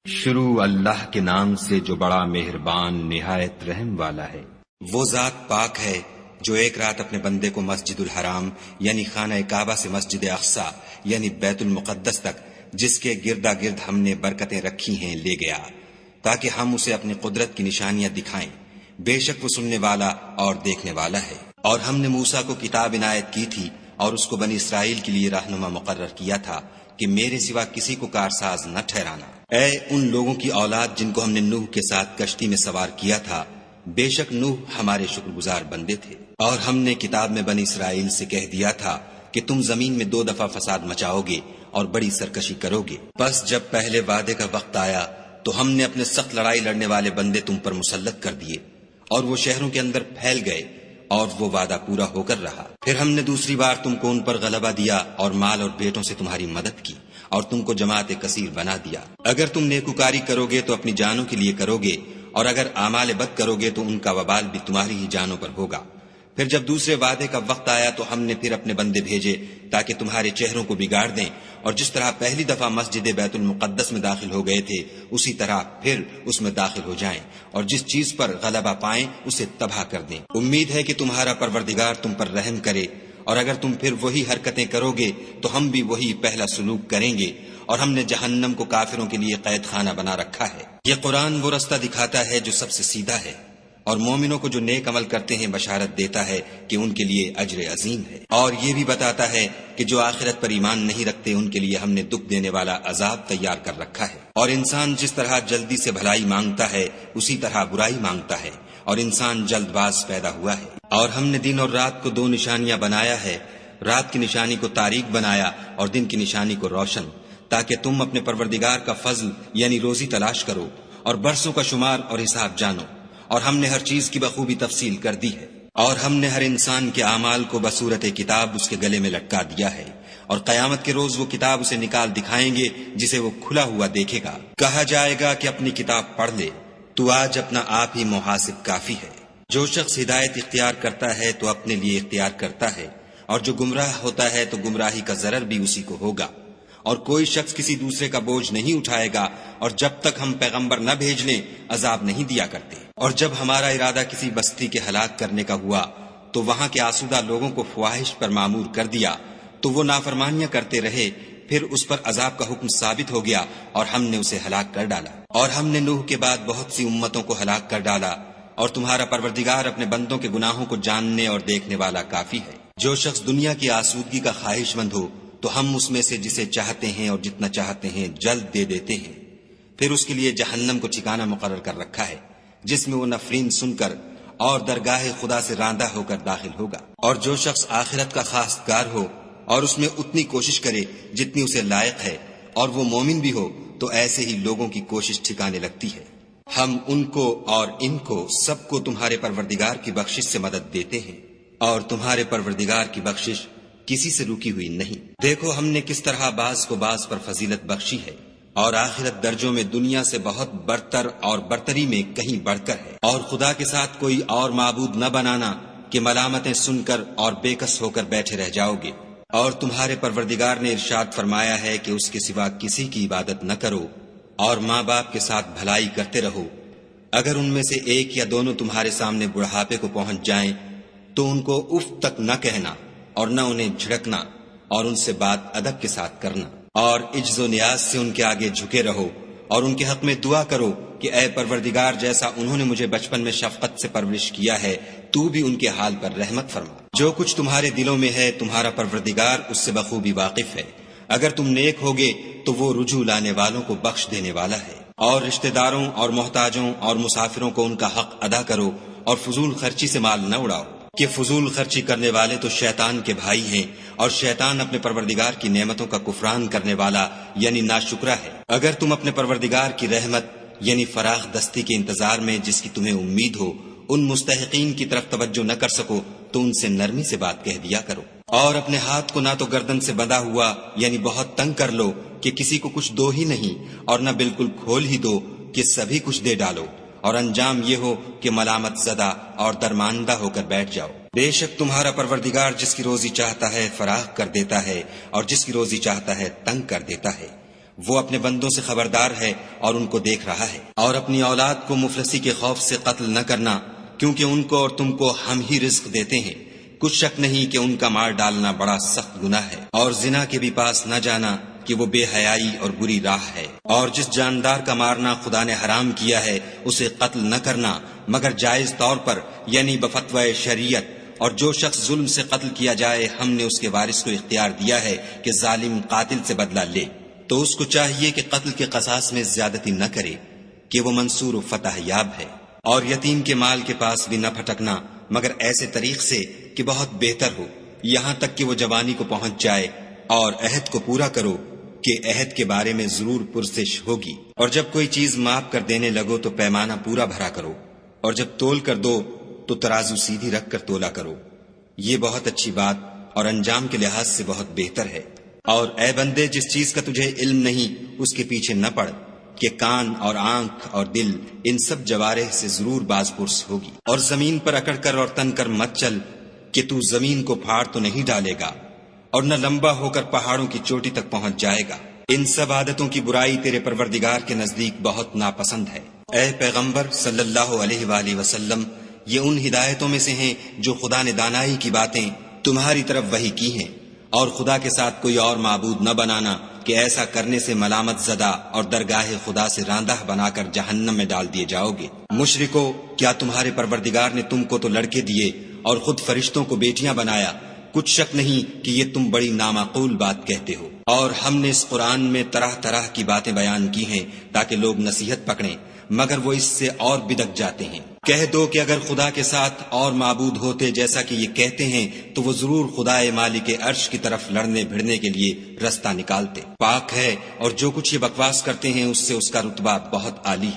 شروع اللہ کے نام سے جو بڑا مہربان نہایت رحم والا ہے۔ وہ ذات پاک ہے جو ایک رات اپنے بندے کو مسجد الحرام یعنی خانہ کعبہ سے مسجد اقصی یعنی بیت المقدس تک، جس کے گردا گرد ہم نے برکتیں رکھی ہیں، لے گیا تاکہ ہم اسے اپنی قدرت کی نشانیاں دکھائیں۔ بے شک وہ سننے والا اور دیکھنے والا ہے۔ اور ہم نے موسیٰ کو کتاب عنایت کی تھی اور اس کو بنی اسرائیل کے لیے رہنما مقرر کیا تھا کہ میرے سوا کسی کو کارساز نہ ٹھہرانا۔ اے ان لوگوں کی اولاد جن کو ہم نے نوح کے ساتھ کشتی میں سوار کیا تھا، بے شک نوح ہمارے شکر گزار بندے تھے۔ اور ہم نے کتاب میں بنی اسرائیل سے کہہ دیا تھا کہ تم زمین میں 2 دفعہ فساد مچاؤ گے اور بڑی سرکشی کرو گے۔ بس جب پہلے وعدے کا وقت آیا تو ہم نے اپنے سخت لڑائی لڑنے والے بندے تم پر مسلط کر دیے، اور وہ شہروں کے اندر پھیل گئے، اور وہ وعدہ پورا ہو کر رہا۔ پھر ہم نے دوسری بار تم کو ان پر غلبہ دیا اور مال اور بیٹوں سے تمہاری مدد کی، اور تم کو جماعت کثیر بنا دیا۔ اگر تم نیکوکاری کرو گے تو اپنی جانوں کے لیے کرو گے، اور اگر اعمال بد کرو گے تو ان کا وبال بھی تمہاری ہی جانوں پر ہوگا۔ پھر جب دوسرے وعدے کا وقت آیا تو ہم نے پھر اپنے بندے بھیجے تاکہ تمہارے چہروں کو بگاڑ دیں، اور جس طرح پہلی دفعہ مسجد بیت المقدس میں داخل ہو گئے تھے اسی طرح پھر اس میں داخل ہو جائیں، اور جس چیز پر غلبہ پائیں اسے تباہ کر دیں۔ امید ہے کہ تمہارا پروردگار تم پر رحم کرے، اور اگر تم پھر وہی حرکتیں کرو گے تو ہم بھی وہی پہلا سلوک کریں گے، اور ہم نے جہنم کو کافروں کے لیے قید خانہ بنا رکھا ہے۔ یہ قرآن وہ رستہ دکھاتا ہے جو سب سے سیدھا ہے، اور مومنوں کو جو نیک عمل کرتے ہیں بشارت دیتا ہے کہ ان کے لیے اجر عظیم ہے، اور یہ بھی بتاتا ہے کہ جو آخرت پر ایمان نہیں رکھتے ان کے لیے ہم نے دکھ دینے والا عذاب تیار کر رکھا ہے۔ اور انسان جس طرح جلدی سے بھلائی مانگتا ہے اسی طرح برائی مانگتا ہے، اور انسان جلد باز پیدا ہوا ہے۔ اور ہم نے دن اور رات کو 2 نشانیاں بنایا ہے، رات کی نشانی کو تاریک بنایا اور دن کی نشانی کو روشن، تاکہ تم اپنے پروردگار کا فضل یعنی روزی تلاش کرو اور برسوں کا شمار اور حساب جانو۔ اور ہم نے ہر چیز کی بخوبی تفصیل کر دی ہے، اور ہم نے ہر انسان کے اعمال کو بصورت کتاب اس کے گلے میں لٹکا دیا ہے، اور قیامت کے روز وہ کتاب اسے نکال دکھائیں گے جسے وہ کھلا ہوا دیکھے گا۔ کہا جائے گا کہ اپنی کتاب پڑھ لے، تو آج اپنا آپ ہی محاسب کافی ہے۔ جو شخص ہدایت اختیار کرتا ہے تو اپنے لیے اختیار کرتا ہے، اور جو گمراہ ہوتا ہے تو گمراہی کا ضرر بھی اسی کو ہوگا۔ اور کوئی شخص کسی دوسرے کا بوجھ نہیں اٹھائے گا، اور جب تک ہم پیغمبر نہ بھیج لیں عذاب نہیں دیا کرتے۔ اور جب ہمارا ارادہ کسی بستی کے ہلاک کرنے کا ہوا تو وہاں کے آسودہ لوگوں کو فواہش پر معمور کر دیا، تو وہ نافرمانیاں کرتے رہے، پھر اس پر عذاب کا حکم ثابت ہو گیا اور ہم نے اسے ہلاک کر ڈالا۔ اور ہم نے نوح کے بعد بہت سی امتوں کو ہلاک کر ڈالا، اور تمہارا پروردگار اپنے بندوں کے گناہوں کو جاننے اور دیکھنے والا کافی ہے۔ جو شخص دنیا کی آسودگی کا خواہش مند ہو تو ہم اس میں سے جسے چاہتے ہیں اور جتنا چاہتے ہیں جلد دے دیتے ہیں، پھر اس کے لیے جہنم کو ٹھکانہ مقرر کر رکھا ہے جس میں وہ نفرین سن کر اور درگاہ خدا سے راندہ ہو کر داخل ہوگا۔ اور جو شخص آخرت کا خواستگار ہو اور اس میں اتنی کوشش کرے جتنی اسے لائق ہے، اور وہ مومن بھی ہو، تو ایسے ہی لوگوں کی کوشش ٹھکانے لگتی ہے۔ ہم ان کو اور ان کو سب کو تمہارے پروردگار کی بخشش سے مدد دیتے ہیں، اور تمہارے پروردگار کی بخشش کسی سے رکی ہوئی نہیں۔ دیکھو ہم نے کس طرح بعض کو بعض پر فضیلت بخشی ہے، اور آخرت درجوں میں دنیا سے بہت برتر اور برتری میں کہیں بڑھ کر ہے۔ اور خدا کے ساتھ کوئی اور معبود نہ بنانا کہ ملامتیں سن کر اور بے کس ہو کر بیٹھے رہ جاؤ گے۔ اور تمہارے پروردگار نے ارشاد فرمایا ہے کہ اس کے سوا کسی کی عبادت نہ کرو، اور ماں باپ کے ساتھ بھلائی کرتے رہو۔ اگر ان میں سے ایک یا دونوں تمہارے سامنے بڑھاپے کو پہنچ جائیں تو ان کو اف تک نہ کہنا، اور نہ انہیں جھڑکنا، اور ان سے بات ادب کے ساتھ کرنا، اور عجز و نیاز سے ان کے آگے جھکے رہو، اور ان کے حق میں دعا کرو کہ اے پروردگار جیسا انہوں نے مجھے بچپن میں شفقت سے پرورش کیا ہے تو بھی ان کے حال پر رحمت فرما۔ جو کچھ تمہارے دلوں میں ہے تمہارا پروردگار اس سے بخوبی واقف ہے۔ اگر تم نیک ہوگے تو وہ رجوع لانے والوں کو بخش دینے والا ہے۔ اور رشتہ داروں اور محتاجوں اور مسافروں کو ان کا حق ادا کرو، اور فضول خرچی سے مال نہ اڑاؤ، کہ فضول خرچی کرنے والے تو شیطان کے بھائی ہیں، اور شیطان اپنے پروردگار کی نعمتوں کا کفران کرنے والا یعنی ناشکرا ہے۔ اگر تم اپنے پروردگار کی رحمت یعنی فراخ دستی کے انتظار میں جس کی تمہیں امید ہو ان مستحقین کی طرف توجہ نہ کر سکو تو ان سے نرمی سے بات کہہ دیا کرو، اور اپنے ہاتھ کو نہ تو گردن سے بندھا ہوا یعنی بہت تنگ کر لو کہ کسی کو کچھ دو ہی نہیں، اور نہ بالکل کھول ہی دو کہ سبھی کچھ دے ڈالو، اور انجام یہ ہو کہ ملامت زدہ اور درماندہ ہو کر بیٹھ جاؤ۔ بے شک تمہارا پروردگار جس کی روزی چاہتا ہے فراخ کر دیتا ہے، اور جس کی روزی چاہتا ہے تنگ کر دیتا ہے۔ وہ اپنے بندوں سے خبردار ہے اور ان کو دیکھ رہا ہے۔ اور اپنی اولاد کو مفلسی کے خوف سے قتل نہ کرنا، کیونکہ ان کو اور تم کو ہم ہی رزق دیتے ہیں، کچھ شک نہیں کہ ان کا مار ڈالنا بڑا سخت گناہ ہے۔ اور زنا کے بھی پاس نہ جانا کہ وہ بے حیائی اور بری راہ ہے۔ اور جس جاندار کا مارنا خدا نے حرام کیا ہے اسے قتل نہ کرنا مگر جائز طور پر، یعنی بفتوی شریعت۔ اور جو شخص ظلم سے قتل کیا جائے ہم نے اس کے وارث کو اختیار دیا ہے کہ ظالم قاتل سے بدلہ لے، تو اس کو چاہیے کہ قتل کے قصاص میں زیادتی نہ کرے کہ وہ منصور و فتح یاب ہے۔ اور یتیم کے مال کے پاس بھی نہ پھٹکنا مگر ایسے طریق سے کہ بہت بہتر ہو، یہاں تک کہ وہ جوانی کو پہنچ جائے۔ اور عہد کو پورا کرو کہ عہد کے بارے میں ضرور پرسش ہوگی۔ اور جب کوئی چیز ماپ کر دینے لگو تو پیمانہ پورا بھرا کرو، اور جب تول کر دو تو ترازو سیدھی رکھ کر تولا کرو، یہ بہت اچھی بات اور انجام کے لحاظ سے بہت بہتر ہے۔ اور اے بندے، جس چیز کا تجھے علم نہیں اس کے پیچھے نہ پڑ کہ کان اور آنکھ اور دل ان سب جوارح سے ضرور باز پرس ہوگی۔ اور زمین پر اکڑ کر اور تن کر مت چل کہ تو زمین کو پھاڑ تو نہیں ڈالے گا اور نہ لمبا ہو کر پہاڑوں کی چوٹی تک پہنچ جائے گا۔ ان سب عادتوں کی برائی تیرے پروردگار کے نزدیک بہت ناپسند ہے۔ اے پیغمبر صلی اللہ علیہ وآلہ وسلم، یہ ان ہدایتوں میں سے ہیں جو خدا نے دانائی کی باتیں تمہاری طرف وحی کی ہیں، اور خدا کے ساتھ کوئی اور معبود نہ بنانا کہ ایسا کرنے سے ملامت زدہ اور درگاہ خدا سے راندہ بنا کر جہنم میں ڈال دیے جاؤ گے۔ مشرکو، کیا تمہارے پروردگار نے تم کو تو لڑکے دیے اور خود فرشتوں کو بیٹیاں بنایا؟ کچھ شک نہیں کہ یہ تم بڑی نامعقول بات کہتے ہو۔ اور ہم نے اس قرآن میں طرح طرح کی باتیں بیان کی ہیں تاکہ لوگ نصیحت پکڑیں، مگر وہ اس سے اور بدک جاتے ہیں۔ کہہ دو کہ اگر خدا کے ساتھ اور معبود ہوتے جیسا کہ یہ کہتے ہیں تو وہ ضرور خدائے مالک عرش کی طرف لڑنے بھڑنے کے لیے رستہ نکالتے۔ پاک ہے اور جو کچھ یہ بکواس کرتے ہیں اس سے اس کا رتبہ بہت عالی ہے۔